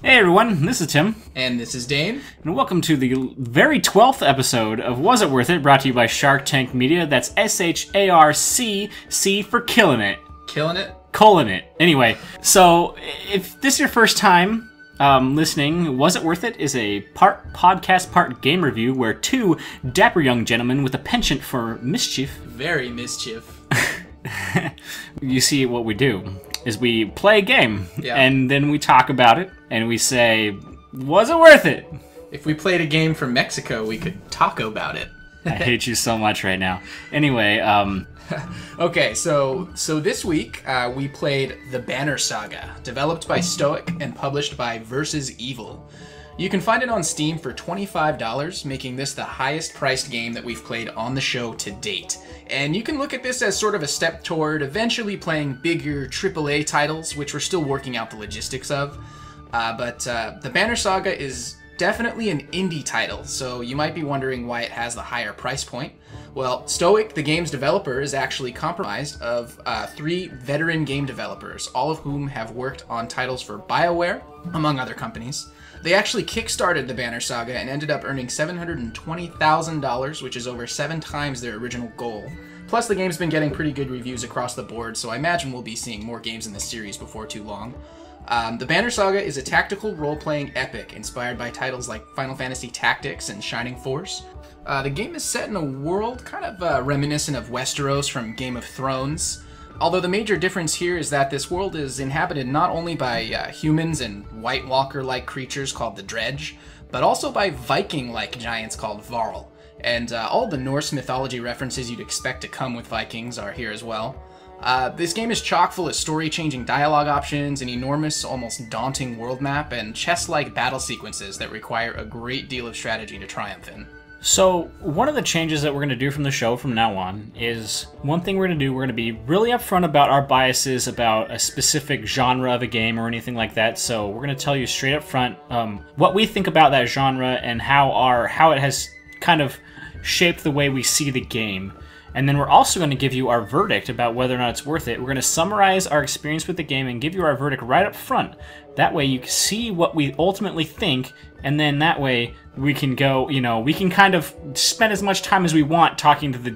Hey everyone, this is Tim. And this is Dane. And welcome to the very 12th episode of Was It Worth It, brought to you by SharcTank Media. That's S-H-A-R-C, C for killing it. Killing it? Colon it. Anyway, so if this is your first time listening, Was It Worth It is a part podcast, part game review where two dapper young gentlemen with a penchant for mischief. Very mischief. You see, what we do is we play a game, and then we talk about it, and we say, was it worth it? If we played a game from Mexico, we could taco about it. I hate you so much right now. Anyway, Okay, so this week we played the Banner Saga, developed by Stoic and published by Versus Evil. You can find it on Steam for $25, making this the highest priced game that we've played on the show to date. And you can look at this as sort of a step toward eventually playing bigger AAA titles, which we're still working out the logistics of. But the Banner Saga is definitely an indie title, so you might be wondering why it has the higher price point. Well, Stoic, the game's developer, is actually comprised of 3 veteran game developers, all of whom have worked on titles for BioWare, among other companies. They actually kickstarted the Banner Saga and ended up earning $720,000, which is over 7 times their original goal. Plus, the game's been getting pretty good reviews across the board, so I imagine we'll be seeing more games in this series before too long. The Banner Saga is a tactical role-playing epic inspired by titles like Final Fantasy Tactics and Shining Force. The game is set in a world kind of reminiscent of Westeros from Game of Thrones, although the major difference here is that this world is inhabited not only by humans and White Walker-like creatures called the Dredge, but also by viking-like giants called Varl. And all the Norse mythology references you'd expect to come with Vikings are here as well. This game is chock full of story-changing dialogue options, an enormous, almost daunting world map, and chess-like battle sequences that require a great deal of strategy to triumph in. So, one of the changes that we're going to do from the show from now on is, one thing we're going to do, we're going to be really upfront about our biases about a specific genre of a game or anything like that. So, we're going to tell you straight up front what we think about that genre and how it has kind of shaped the way we see the game. And then we're also going to give you our verdict about whether or not it's worth it. We're going to summarize our experience with the game and give you our verdict right up front. That way you can see what we ultimately think, and then that way we can go, we can kind of spend as much time as we want talking to the,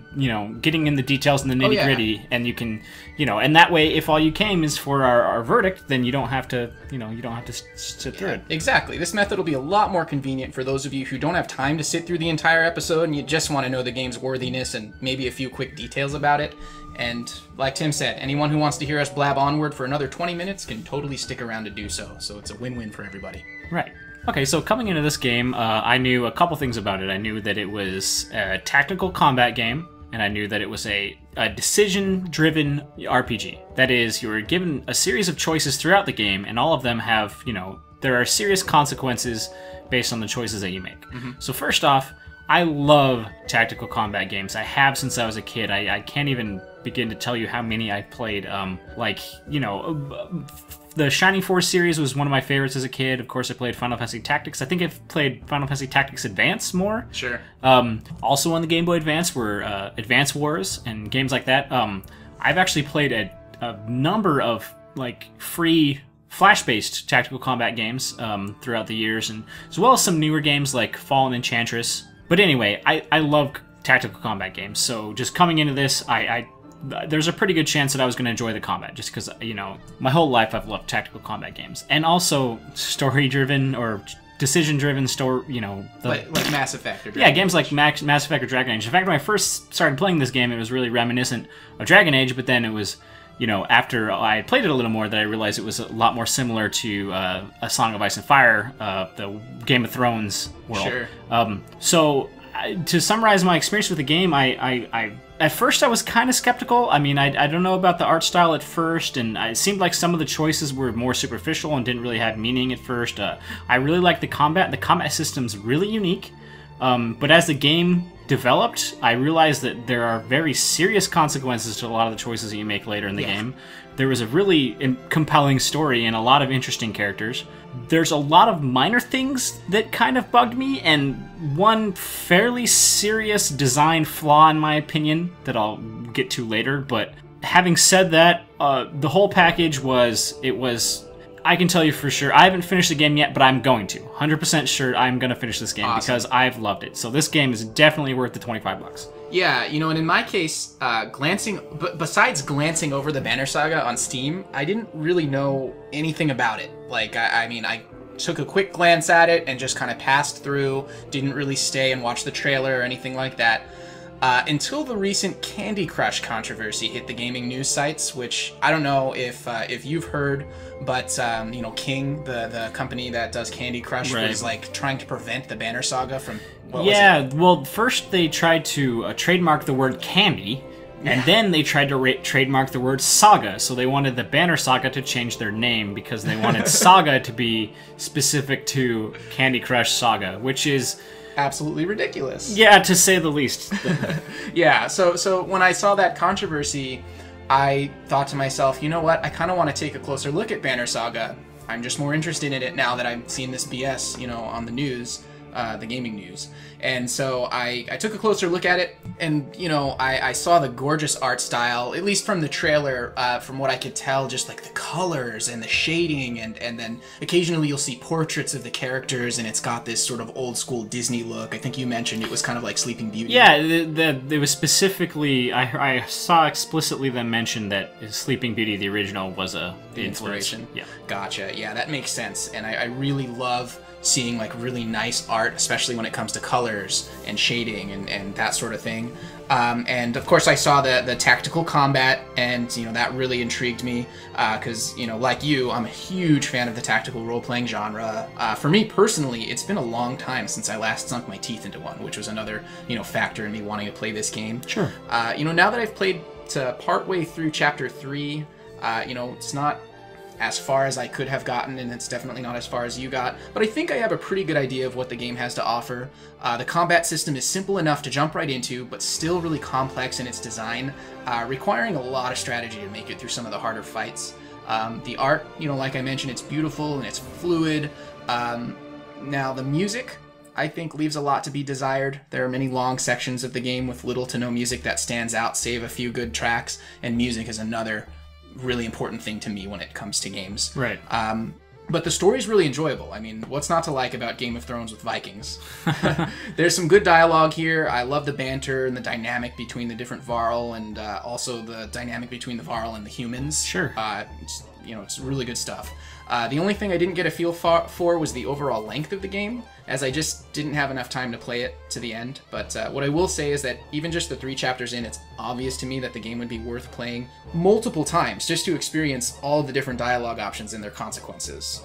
getting in the details and the nitty-gritty, and you can, and that way if all you came is for our verdict, then you don't have to, you don't have to sit through it. Exactly. This method will be a lot more convenient for those of you who don't have time to sit through the entire episode and you just want to know the game's worthiness and maybe a few quick details about it. And like Tim said, anyone who wants to hear us blab onward for another 20 minutes can totally stick around to do so. So it's a win-win for everybody. Right. Okay, so coming into this game, I knew a couple things about it. I knew that it was a tactical combat game, and I knew that it was a decision-driven RPG. That is, you were given a series of choices throughout the game, and all of them have, there are serious consequences based on the choices that you make. Mm-hmm. So first off, I love tactical combat games. I have since I was a kid. I can't even begin to tell you how many I've played. The Shining Force series was one of my favorites as a kid. Of course, I played Final Fantasy Tactics. I think I've played Final Fantasy Tactics Advance more. Sure. Also on the Game Boy Advance were Advance Wars and games like that. I've actually played a number of free Flash-based tactical combat games throughout the years, and as well as some newer games like Fallen Enchantress. But anyway, I love tactical combat games, so just coming into this, there's a pretty good chance that I was going to enjoy the combat, just because, my whole life I've loved tactical combat games. And also story-driven or decision-driven story, like Mass Effect or Dragon Age. Yeah, games like Mass Effect or Dragon Age. In fact, when I first started playing this game, it was really reminiscent of Dragon Age, but then it was, after I played it a little more, that I realized it was a lot more similar to A Song of Ice and Fire, the Game of Thrones world. Sure. So, to summarize my experience with the game, at first I was kind of skeptical. I mean, I don't know about the art style at first, and it seemed like some of the choices were more superficial and didn't really have meaning at first. I really liked the combat. The combat system's really unique. But as the game developed, I realized that there are very serious consequences to a lot of the choices that you make later in the game. There was a really compelling story and a lot of interesting characters. There's a lot of minor things that kind of bugged me, and one fairly serious design flaw, in my opinion, that I'll get to later. But having said that, the whole package was I can tell you for sure, I haven't finished the game yet, but I'm going to. 100% sure I'm going to finish this game because I've loved it. So this game is definitely worth the $25. Yeah, you know, and in my case, besides glancing over the Banner Saga on Steam, I didn't really know anything about it. Like, I mean, I took a quick glance at it and just kind of passed through, didn't really stay and watch the trailer or anything like that. Until the recent Candy Crush controversy hit the gaming news sites, which I don't know if you've heard, but you know, King, the company that does Candy Crush, was like trying to prevent the Banner Saga from. Well, first they tried to trademark the word candy, and then they tried to trademark the word saga. So they wanted the Banner Saga to change their name because they wanted saga to be specific to Candy Crush Saga, which is absolutely ridiculous. Yeah, to say the least. Yeah, so when I saw that controversy, I thought to myself, you know what, I kind of want to take a closer look at Banner Saga. I'm just more interested in it now that I've seen this BS, you know, on the news, the gaming news. And so I took a closer look at it, and, you know, I saw the gorgeous art style, at least from the trailer, from what I could tell, just like the colors and the shading, and then occasionally you'll see portraits of the characters, and it's got this sort of old school Disney look. I think you mentioned it was kind of like Sleeping Beauty. Yeah, it was specifically, I saw explicitly them mention that Sleeping Beauty, the original, was the inspiration. Yeah. Gotcha. Yeah, that makes sense. And I really love seeing like really nice art, especially when it comes to colors and shading and that sort of thing. And of course I saw the tactical combat, and you know, that really intrigued me because, you know, like you, I'm a huge fan of the tactical role-playing genre. For me personally, it's been a long time since I last sunk my teeth into one, which was another, you know, factor in me wanting to play this game. Sure. You know, now that I've played to partway through chapter 3, you know, it's not as far as I could have gotten, and it's definitely not as far as you got, but I think I have a pretty good idea of what the game has to offer. The combat system is simple enough to jump right into, but still really complex in its design, requiring a lot of strategy to make it through some of the harder fights. The art, you know, like I mentioned, it's beautiful and it's fluid. Now, the music, I think, leaves a lot to be desired. There are many long sections of the game with little to no music that stands out, save a few good tracks, and music is another really important thing to me when it comes to games. Right. But the story's really enjoyable. I mean, what's not to like about Game of Thrones with Vikings? There's some good dialogue here. I love the banter and the dynamic between the different Varl, and also the dynamic between the Varl and the humans. Sure. You know, it's really good stuff. The only thing I didn't get a feel for was the overall length of the game, as I just didn't have enough time to play it to the end. But what I will say is that even just the 3 chapters in, it's obvious to me that the game would be worth playing multiple times just to experience all of the different dialogue options and their consequences.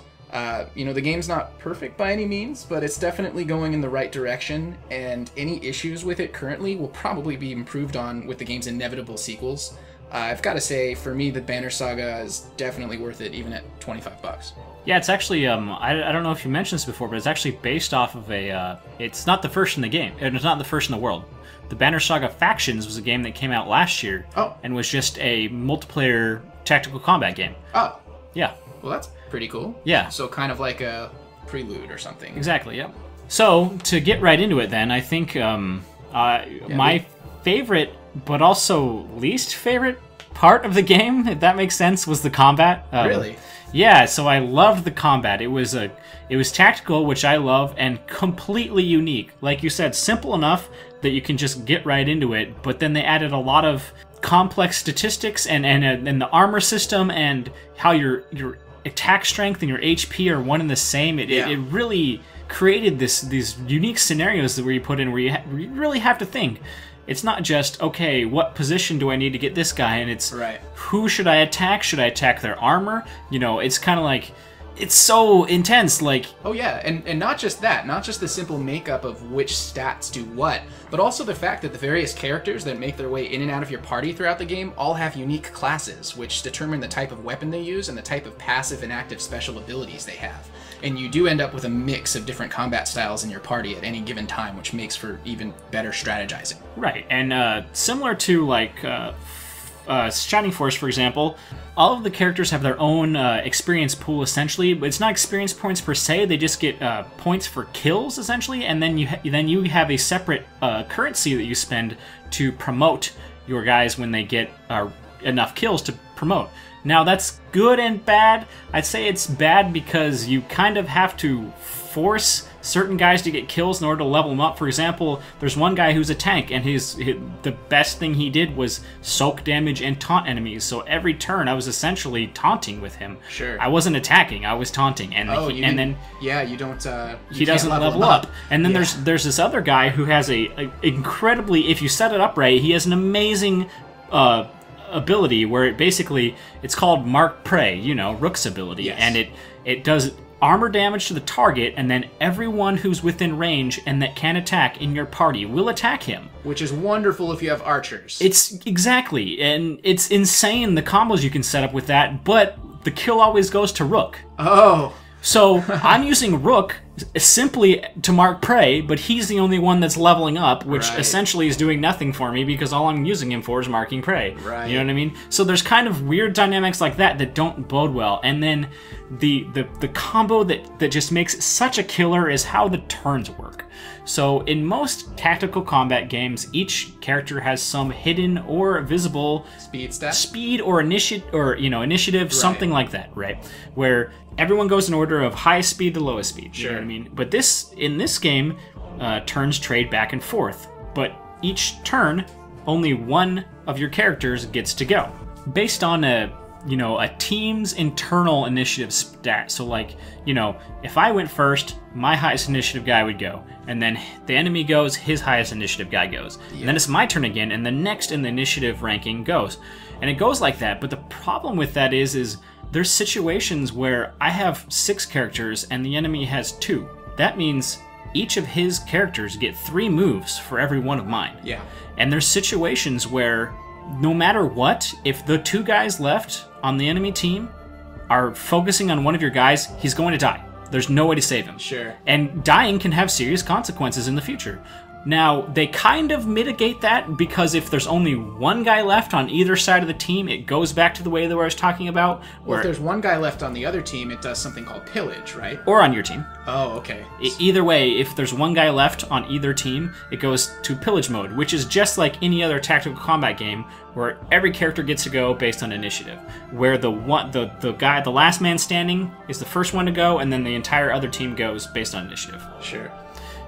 You know, the game's not perfect by any means, but it's definitely going in the right direction, and any issues with it currently will probably be improved on with the game's inevitable sequels. I've got to say, for me, the Banner Saga is definitely worth it, even at $25. Yeah, it's actually, I don't know if you mentioned this before, but it's actually based off of it's not the first in the game, and it's not the first in the world. The Banner Saga Factions was a game that came out last year, and was just a multiplayer tactical combat game. Oh. Yeah. Well, that's pretty cool. Yeah. So kind of like a prelude or something. Exactly, yeah. So, to get right into it then, I think my favorite, but also least favorite part of the game, if that makes sense, was the combat. Really? Yeah, so I loved the combat. It was tactical, which I love, and completely unique. Like you said, simple enough that you can just get right into it, but then they added a lot of complex statistics and the armor system and how your attack strength and your HP are one and the same. It really created these unique scenarios that you put in where you really have to think. It's not just, okay, what position do I need to get this guy? And it's, who should I attack? Should I attack their armor? You know, it's kind of like, it's so intense, like... Oh yeah, and not just that, not just the simple makeup of which stats do what, but also the fact that the various characters that make their way in and out of your party throughout the game all have unique classes, which determine the type of weapon they use and the type of passive and active special abilities they have. And you do end up with a mix of different combat styles in your party at any given time, which makes for even better strategizing. Right, and similar to, like, Shining Force, for example, all of the characters have their own experience pool, essentially, but it's not experience points per se, they just get points for kills, essentially, and then you have a separate currency that you spend to promote your guys when they get enough kills to promote. Now, that's good and bad. I'd say it's bad because you kind of have to force certain guys to get kills in order to level them up. For example, there's one guy who's a tank, and the best thing he did was soak damage and taunt enemies. So every turn, I was essentially taunting with him. Sure. I wasn't attacking; I was taunting, and you don't. He doesn't level up. And then there's this other guy who has a incredibly, if you set it up right, he has an amazing ability where it's called Mark Prey, Rook's ability, yes. and it does armor damage to the target, and then everyone who's within range and that can attack in your party will attack him. Which is wonderful if you have archers. It's exactly, and it's insane the combos you can set up with that, but the kill always goes to Rook. Oh. So I'm using Rook simply to mark prey, but he's the only one that's leveling up, which essentially is doing nothing for me because all I'm using him for is marking prey. Right. You know what I mean? So there's kind of weird dynamics like that don't bode well. And then the combo that just makes it such a killer is how the turns work. So in most tactical combat games, each character has some hidden or visible speed or initiative, something like that, right? Where everyone goes in order of highest speed to lowest speed. You know what I mean? But in this game, turns trade back and forth. But each turn, only one of your characters gets to go, based on a team's internal initiative stat. So if I went first, my highest initiative guy would go, and then the enemy goes, his highest initiative guy goes. And then it's my turn again, and the next in the initiative ranking goes. And it goes like that, but the problem with that is there's situations where I have 6 characters and the enemy has 2. That means each of his characters get 3 moves for every one of mine. Yeah. And there's situations where no matter what, if the 2 guys left on the enemy team are focusing on one of your guys, he's going to die. There's no way to save him. Sure. And dying can have serious consequences in the future. Now, they kind of mitigate that because if there's only one guy left on either side of the team, it goes back to the way that I was talking about. Well, if there's one guy left on the other team, it does something called pillage, right? Or on your team. Oh, okay. Either way, if there's one guy left on either team, it goes to pillage mode, which is just like any other tactical combat game where every character gets to go based on initiative. Where the last man standing is the first one to go, and then the entire other team goes based on initiative. Sure.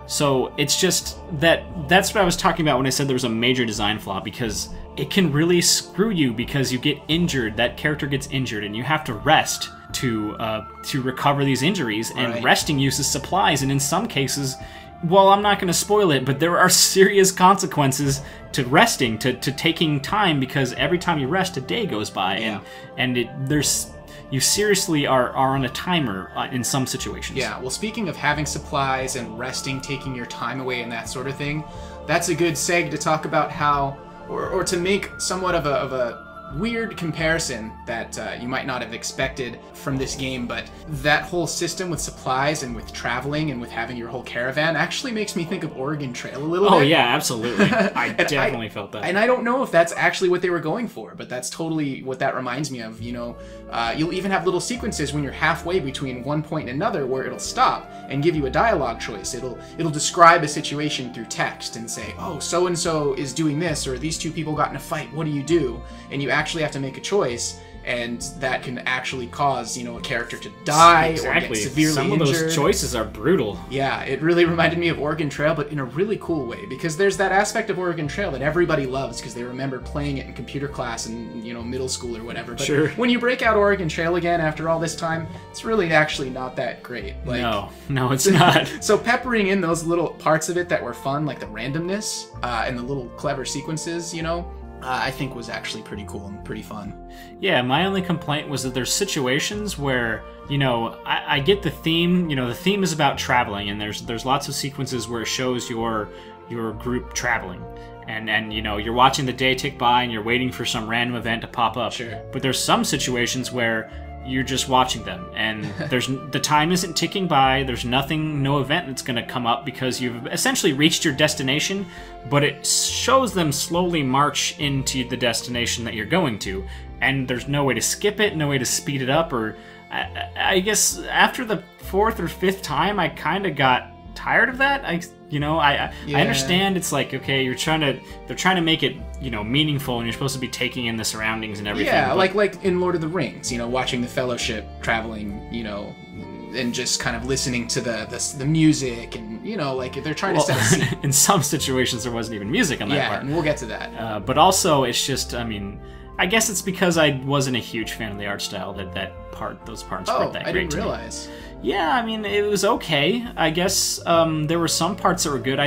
So it's just that's what I was talking about when I said there was a major design flaw, because it can really screw you because you get injured, that character gets injured, and you have to rest to recover these injuries, and resting uses supplies, and in some cases, well, I'm not going to spoil it, but there are serious consequences to resting, to taking time, because every time you rest, a day goes by, you seriously are on a timer in some situations. Yeah, well, speaking of having supplies and resting, taking your time away and that sort of thing, that's a good seg to talk about how, or to make somewhat of a weird comparison that you might not have expected from this game, but that whole system with supplies and with traveling and with having your whole caravan actually makes me think of Oregon Trail a little bit. Oh yeah, absolutely. I definitely felt that. And I don't know if that's actually what they were going for, but that's totally what that reminds me of. You'll even have little sequences when you're halfway between one point and another where it'll stop and give you a dialogue choice. It'll describe a situation through text and say, oh, so-and-so is doing this, or these 2 people got in a fight, what do you do? And you actually have to make a choice, and that can actually cause, a character to die or get severely Some injured. of those choices are brutal. Yeah, it really reminded me of Oregon Trail, but in a really cool way, because there's that aspect of Oregon Trail that everybody loves because they remember playing it in computer class in, middle school or whatever. But when you break out Oregon Trail again after all this time, it's really actually not that great. No, it's not. So peppering in those little parts of it that were fun, like the randomness and the little clever sequences, I think was actually pretty cool and pretty fun. Yeah, my only complaint was that there's situations where, I get the theme, the theme is about traveling, and there's lots of sequences where it shows your group traveling. And you're watching the day tick by and you're waiting for some random event to pop up. Sure. But there's some situations where you're just watching them, and the time isn't ticking by, there's no event that's going to come up because you've essentially reached your destination, but it shows them slowly march into the destination that you're going to, and there's no way to skip it, no way to speed it up, or I guess after the 4th or 5th time I kind of got tired of that. I understand it's like, okay, they're trying to make it, meaningful, and you're supposed to be taking in the surroundings and everything. Yeah, like in Lord of the Rings, watching the Fellowship traveling, and just kind of listening to the music, and like they're trying to set a scene. In some situations, there wasn't even music on that part. Yeah, and we'll get to that. But also, it's just, I guess it's because I wasn't a huge fan of the art style those parts weren't that great. I didn't realize. Yeah, it was okay. I guess there were some parts that were good.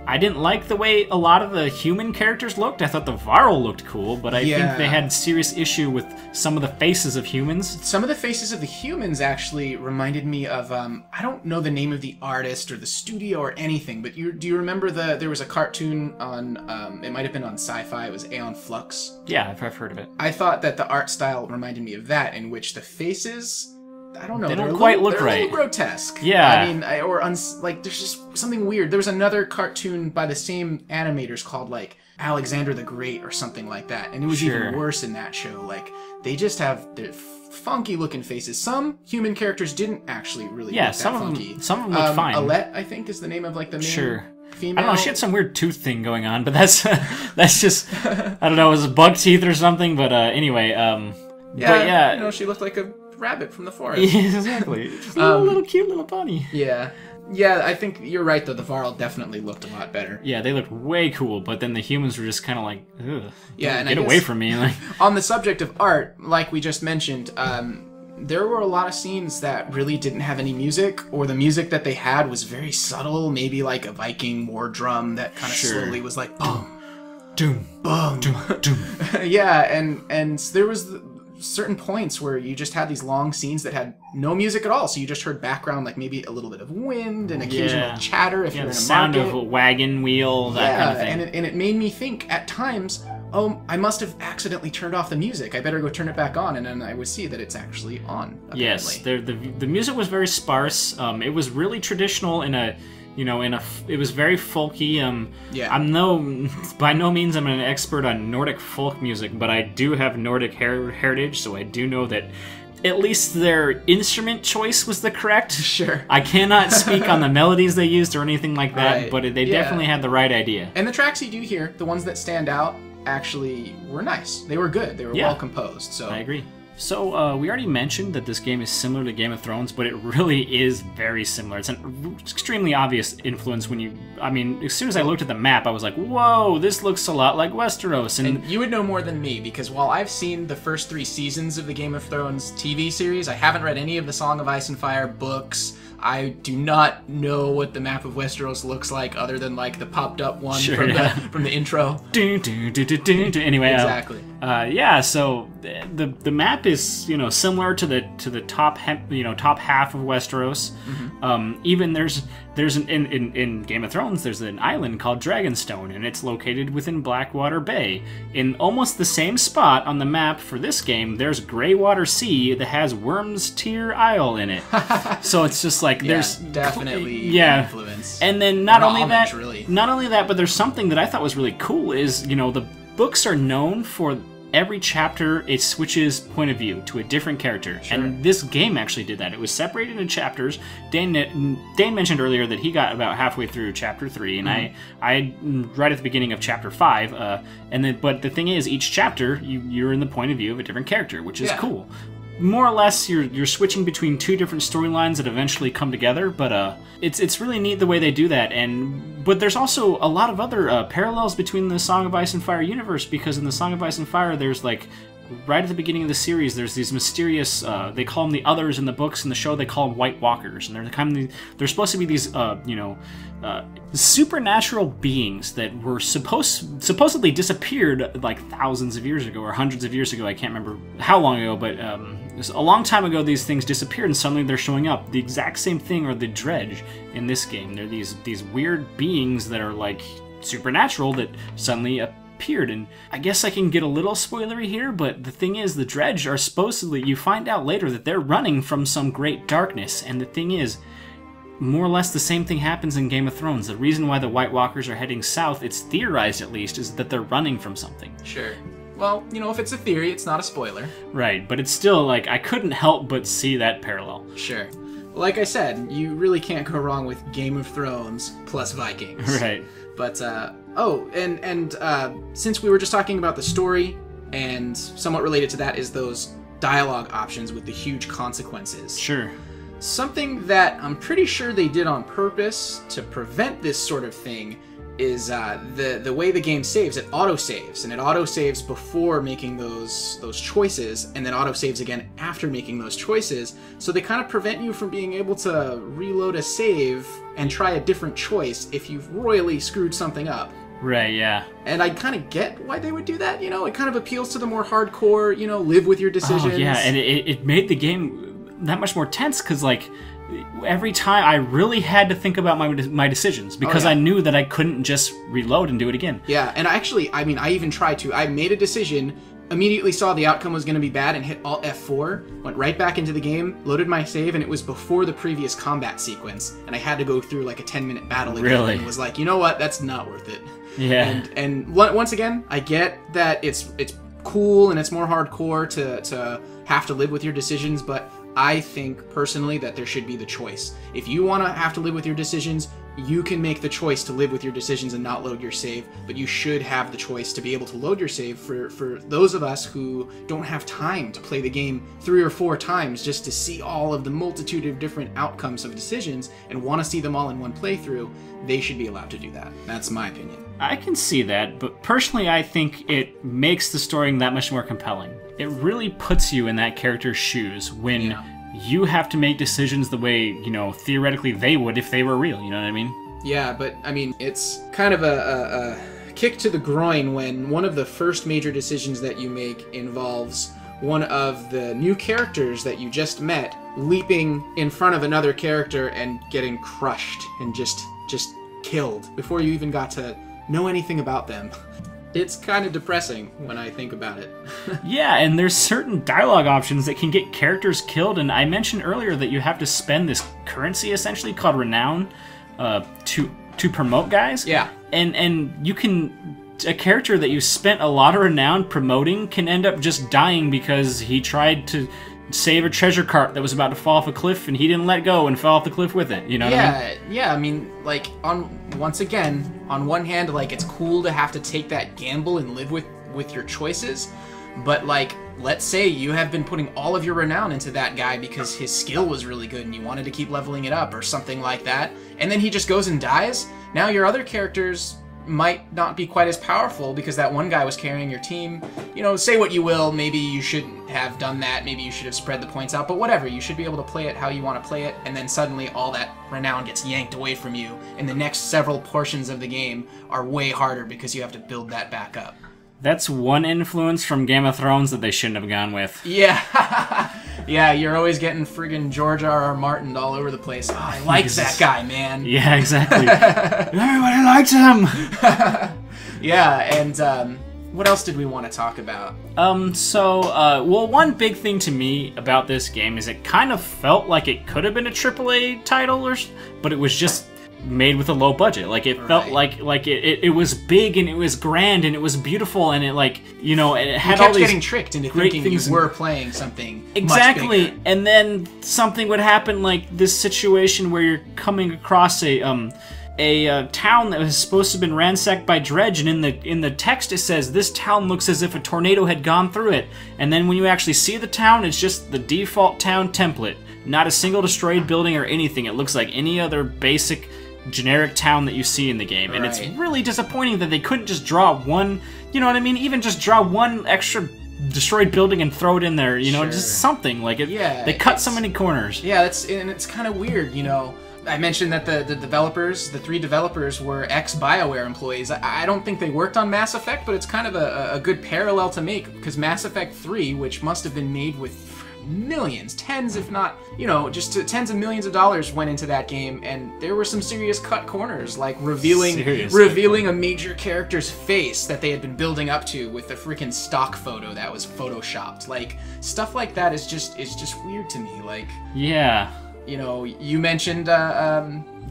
I didn't like the way a lot of the human characters looked. I thought the Varl looked cool, but I think they had serious issue with some of the faces of humans. Some of the faces of the humans actually reminded me of, I don't know the name of the artist or the studio or anything, but do you remember there was a cartoon on, it might have been on Sci-Fi, it was Aeon Flux? Yeah, I've heard of it. I thought that the art style reminded me of that, in which the faces... I don't know. They don't quite look right. They're a little grotesque. Yeah. There's just something weird. There was another cartoon by the same animators called, like, Alexander the Great or something like that. And it was even worse in that show. Like, they just have the funky-looking faces. Some human characters didn't actually really look that funky. Some of them look fine. Alette, I think, is the name of, like, the main female. I don't know. She had some weird tooth thing going on, but that's just... I don't know. It was bug teeth or something, but anyway... yeah, she looked like a rabbit from the forest. Yeah, exactly. Just a little cute little bunny. Yeah. Yeah, I think you're right, though. The Varl definitely looked a lot better. Yeah, they looked way cool, but then the humans were just kind of like, ugh, get away from me. Like, on the subject of art, like we just mentioned, there were a lot of scenes that really didn't have any music, or the music that they had was very subtle, maybe like a Viking war drum that kind of slowly was like, boom, doom, boom, doom, doom. Yeah, and there was... certain points where you just had these long scenes that had no music at all, so you just heard background, like maybe a little bit of wind and occasional chatter if you're in a market. The sound of a wagon wheel, that kind of thing. And it made me think at times, oh, I must have accidentally turned off the music. I better go turn it back on, and then I would see that it's actually on. Apparently. Yes, the music was very sparse. It was really traditional in a... it was very folky. By no means I'm an expert on Nordic folk music, but I do have Nordic heritage, so I do know that at least their instrument choice was the correct. Sure. I cannot speak on the melodies they used or anything like that, but they definitely had the right idea. And the tracks you do hear, the ones that stand out, actually were nice. They were good. They were well composed. So I agree. So, we already mentioned that this game is similar to Game of Thrones, but it really is very similar. It's an extremely obvious influence when as soon as I looked at the map, I was like, whoa, this looks a lot like Westeros. And you would know more than me, because while I've seen the first 3 seasons of the Game of Thrones TV series, I haven't read any of the Song of Ice and Fire books. I do not know what the map of Westeros looks like, other than like the popped up one from the intro. Anyway, exactly. So the map is similar to the top half of Westeros. Mm-hmm. Even there's in Game of Thrones there's an island called Dragonstone, and it's located within Blackwater Bay. In almost the same spot on the map for this game, there's Greywater Sea that has Worm's Tear Isle in it. So it's just like there's definitely influence. And then not only that, but there's something that I thought was really cool is the books are known for every chapter it switches point of view to a different character. Sure. And this game actually did that. It was separated into chapters. Dane mentioned earlier that he got about halfway through chapter 3, and I right at the beginning of chapter 5. But the thing is, each chapter you're in the point of view of a different character, which is cool. More or less, you're switching between 2 different storylines that eventually come together, but it's really neat the way they do that. But there's also a lot of other parallels between the Song of Ice and Fire universe, because in the Song of Ice and Fire, there's like right at the beginning of the series, there's these mysterious, they call them the Others in the books. In the show, they call them White Walkers. And they're supposed to be these, supernatural beings that were supposedly disappeared like thousands of years ago or hundreds of years ago. I can't remember how long ago, but a long time ago these things disappeared and suddenly they're showing up. The exact same thing are the Dredge in this game. They're these weird beings that are like supernatural that suddenly appeared. And I guess I can get a little spoilery here, but the thing is, the Dredge are supposedly, you find out later that they're running from some great darkness. And the thing is, more or less the same thing happens in Game of Thrones. The reason why the White Walkers are heading south, it's theorized at least, is that they're running from something. Sure. Well, if it's a theory, it's not a spoiler. Right, but it's still like, I couldn't help but see that parallel. Sure. like I said, you really can't go wrong with Game of Thrones plus Vikings. Right. But, since we were just talking about the story, and somewhat related to that is those dialogue options with the huge consequences. Sure. Something that I'm pretty sure they did on purpose to prevent this sort of thing is the way the game saves. It auto-saves, and it auto-saves before making those choices, and then auto-saves again after making those choices. So they kind of prevent you from being able to reload a save and try a different choice if you've royally screwed something up. Right, yeah. And I kind of get why they would do that, you know? It kind of appeals to the more hardcore, you know, live with your decisions. Oh, yeah, and it made the game that much more tense, because, like, every time I really had to think about my decisions, because I knew that I couldn't just reload and do it again. Yeah, and actually, I mean, I even tried to. I made a decision, immediately saw the outcome was going to be bad, and hit Alt F4, went right back into the game, loaded my save, and it was before the previous combat sequence, and I had to go through like a 10-minute battle again, really? And was like, you know what, that's not worth it. Yeah. And once again, I get that it's cool and it's more hardcore to have to live with your decisions, but I think personally that there should be the choice. If you want to have to live with your decisions, you can make the choice to live with your decisions and not load your save, but you should have the choice to be able to load your save for those of us who don't have time to play the game 3 or 4 times just to see all of the multitude of different outcomes of decisions and want to see them all in one playthrough. They should be allowed to do that. That's my opinion. I can see that, but personally I think it makes the story that much more compelling. It really puts you in that character's shoes when you have to make decisions the way, you know, theoretically they would if they were real, you know what I mean? Yeah, but, I mean, it's kind of a kick to the groin when one of the first major decisions that you make involves one of the new characters that you just met leaping in front of another character and getting crushed and just killed before you even got to know anything about them. It's kind of depressing when I think about it. Yeah, and there's certain dialogue options that can get characters killed, and I mentioned earlier that you have to spend this currency essentially called renown to promote guys. Yeah. And you can... A character that you spent a lot of renown promoting can end up just dying because he tried to save a treasure cart that was about to fall off a cliff and he didn't let go and fell off the cliff with it, you know what I mean? Yeah, I mean, like, once again, on one hand, like, it's cool to have to take that gamble and live with your choices, but, like, let's say you have been putting all of your renown into that guy because his skill was really good and you wanted to keep leveling it up or something like that, and then he just goes and dies. Now your other characters might not be quite as powerful because that one guy was carrying your team. You know, say what you will, maybe you shouldn't have done that, maybe you should have spread the points out, but whatever, you should be able to play it how you want to play it, and then suddenly all that renown gets yanked away from you, and the next several portions of the game are way harder because you have to build that back up. That's one influence from Game of Thrones that they shouldn't have gone with. Yeah. Yeah, you're always getting friggin' George R.R. Martin all over the place. Oh, I like that guy, man. Yeah, exactly. Everybody likes him! Yeah, and what else did we want to talk about? Well, one big thing to me about this game is it kind of felt like it could have been a AAA title, but it was just made with a low budget. Like, it felt like it was big and it was grand and it was beautiful and it, like, you know, it had all these getting tricked into thinking you were playing something exactly much bigger. And then something would happen, like this situation where you're coming across a town that was supposed to have been ransacked by Dredge, and in the text it says this town looks as if a tornado had gone through it, and then when you actually see the town, it's just the default town template, not a single destroyed building or anything. It looks like any other basic generic town that you see in the game, and it's really disappointing that they couldn't just draw one, you know what I mean, even just draw one extra destroyed building and throw it in there, you know, just something like it. Yeah, they cut so many corners. Yeah, it's kind of weird, you know. I mentioned that the developers, the 3 developers, were ex-BioWare employees. I don't think they worked on Mass Effect, but it's kind of a good parallel to make, because Mass Effect 3, which must have been made with millions, tens if not, you know, just tens of millions of dollars went into that game, and there were some serious cut corners, like revealing a major character's face that they had been building up to with the freaking stock photo that was photoshopped. Like, stuff like that is just weird to me. Like, yeah. You know, you mentioned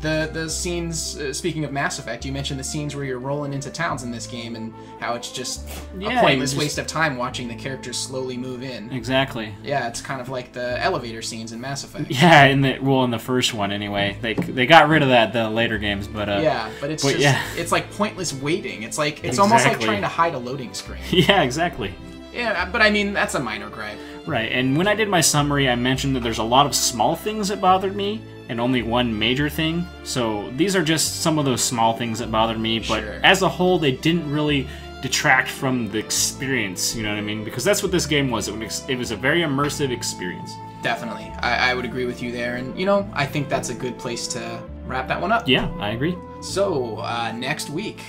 the scenes. Speaking of Mass Effect, you mentioned the scenes where you're rolling into towns in this game, and how it's just a pointless waste of time watching the characters slowly move in. Exactly. Yeah, it's kind of like the elevator scenes in Mass Effect. Yeah, in the first one anyway. They got rid of that the later games, but yeah, but it's it's like pointless waiting. It's like it's almost like trying to hide a loading screen. Yeah, exactly. Yeah, but I mean that's a minor gripe. Right, and when I did my summary, I mentioned that there's a lot of small things that bothered me, and only one major thing. So these are just some of those small things that bothered me, but as a whole, they didn't really detract from the experience, you know what I mean? Because that's what this game was. It was a very immersive experience. Definitely. I would agree with you there, and you know, I think that's a good place to wrap that one up. Yeah, I agree. So, next week,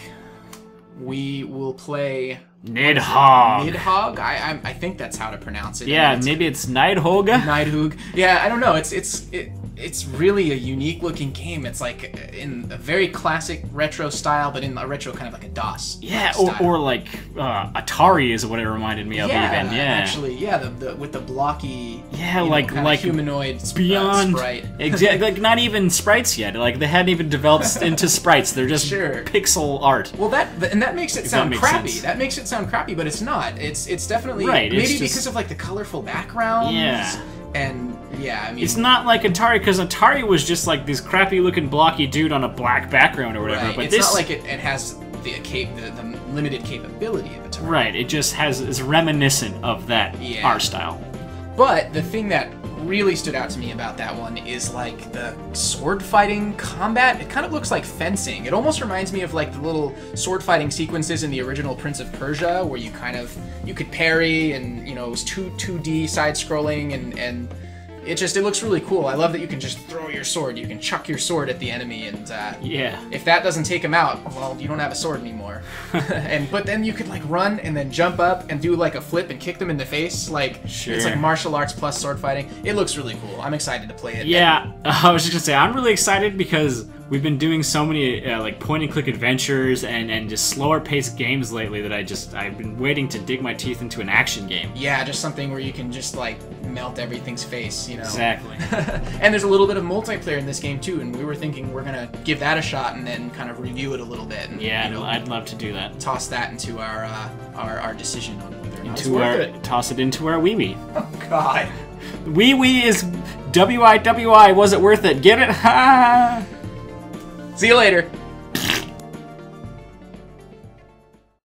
we will play... Nidhogg. Nidhogg? I think that's how to pronounce it. Yeah, maybe it's Nidhogg? Nidhogg. Yeah, I don't know. It's really a unique looking game. It's like in a very classic retro style, but in a retro kind of like a DOS. Yeah, or like Atari is what it reminded me of. Even. Yeah, actually, yeah, the with the blocky. Yeah, like humanoid beyond sprite. Exactly, like not even sprites yet. Like they hadn't even developed into sprites. They're just pixel art. Well, that makes it sound crappy. That makes it sound crappy, but it's not. It's definitely right. Maybe because of like the colorful backgrounds. Yeah. And yeah, I mean, it's not like Atari, because Atari was just like this crappy-looking blocky dude on a black background or whatever. Right. But it's not like it has the limited capability of Atari. Right. It just is reminiscent of that art style. But the thing that really stood out to me about that one is like the sword fighting combat. It kind of looks like fencing. It almost reminds me of like the little sword fighting sequences in the original Prince of Persia, where you could parry, and you know, it was 2D side scrolling, and it looks really cool. I love that you can just throw your sword. You can chuck your sword at the enemy, and if that doesn't take him out, well, you don't have a sword anymore. But then you could like run and then jump up and do like a flip and kick them in the face. Like it's like martial arts plus sword fighting. It looks really cool. I'm excited to play it. Yeah, I was just gonna say I'm really excited because we've been doing so many like point-and-click adventures and just slower-paced games lately that I've been waiting to dig my teeth into an action game. Yeah, just something where you can just like melt everything's face, you know. Exactly. And there's a little bit of multiplayer in this game too, and we were thinking we're gonna give that a shot and then kind of review it a little bit. And, yeah, you know, I'd love to do that. Toss that into our decision on whether or not it's worth it. Toss it into our wee-wee. Oh God. Wee-wee is W-I-W-I. Was it worth it? Get it? Ha! See you later.